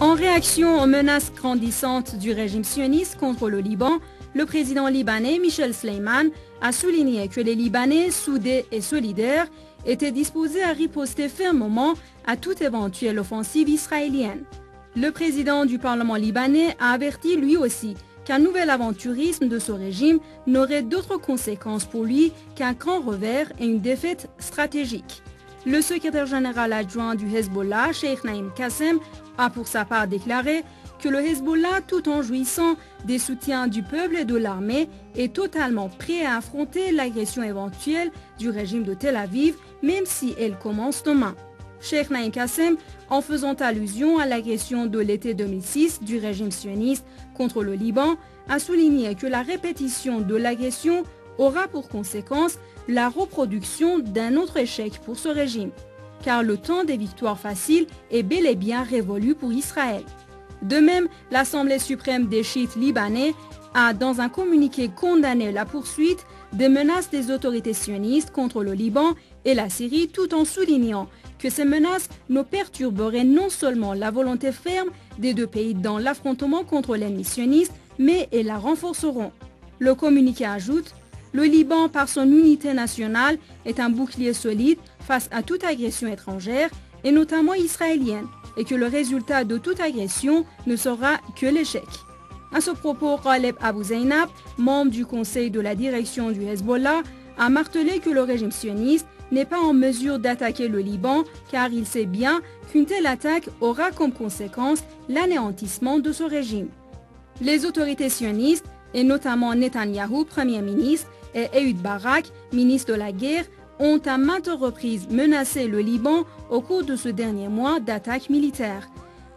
En réaction aux menaces grandissantes du régime sioniste contre le Liban, le président libanais Michel Sleiman a souligné que les Libanais, soudés et solidaires, étaient disposés à riposter fermement à toute éventuelle offensive israélienne. Le président du Parlement libanais a averti lui aussi qu'un nouvel aventurisme de ce régime n'aurait d'autres conséquences pour lui qu'un grand revers et une défaite stratégique. Le secrétaire général adjoint du Hezbollah, Cheikh Naim Qassem, a pour sa part déclaré que le Hezbollah, tout en jouissant des soutiens du peuple et de l'armée, est totalement prêt à affronter l'agression éventuelle du régime de Tel Aviv, même si elle commence demain. Cheikh Naim Qassem, en faisant allusion à l'agression de l'été 2006 du régime sioniste contre le Liban, a souligné que la répétition de l'agression aura pour conséquence la reproduction d'un autre échec pour ce régime, car le temps des victoires faciles est bel et bien révolu pour Israël. De même, l'Assemblée suprême des chiites libanais a, dans un communiqué, condamné la poursuite des menaces des autorités sionistes contre le Liban et la Syrie, tout en soulignant que ces menaces ne perturberaient non seulement la volonté ferme des deux pays dans l'affrontement contre l'ennemi sioniste, mais et la renforceront. Le communiqué ajoute: le Liban, par son unité nationale, est un bouclier solide face à toute agression étrangère, et notamment israélienne, et que le résultat de toute agression ne sera que l'échec. À ce propos, Ghaleb Abou Zeynab, membre du conseil de la direction du Hezbollah, a martelé que le régime sioniste n'est pas en mesure d'attaquer le Liban car il sait bien qu'une telle attaque aura comme conséquence l'anéantissement de ce régime. Les autorités sionistes, et notamment Netanyahou, Premier ministre, et Ehud Barak, ministre de la guerre, ont à maintes reprises menacé le Liban au cours de ce dernier mois d'attaques militaires.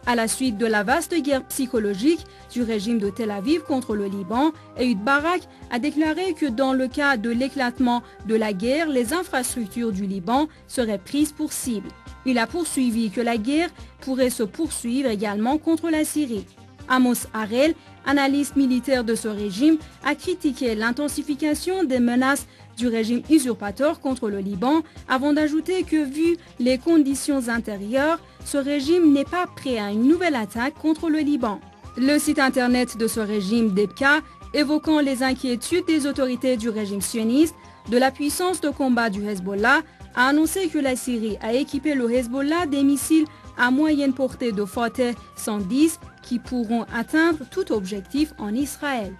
À la suite de la vaste guerre psychologique du régime de Tel Aviv contre le Liban, Ehud Barak a déclaré que dans le cas de l'éclatement de la guerre, les infrastructures du Liban seraient prises pour cible. Il a poursuivi que la guerre pourrait se poursuivre également contre la Syrie. Amos Harel, analyste militaire de ce régime, a critiqué l'intensification des menaces du régime usurpateur contre le Liban, avant d'ajouter que, vu les conditions intérieures, ce régime n'est pas prêt à une nouvelle attaque contre le Liban. Le site internet de ce régime, Debka, évoquant les inquiétudes des autorités du régime sioniste de la puissance de combat du Hezbollah, a annoncé que la Syrie a équipé le Hezbollah des missiles à moyenne portée de Fateh 110 qui pourront atteindre tout objectif en Israël.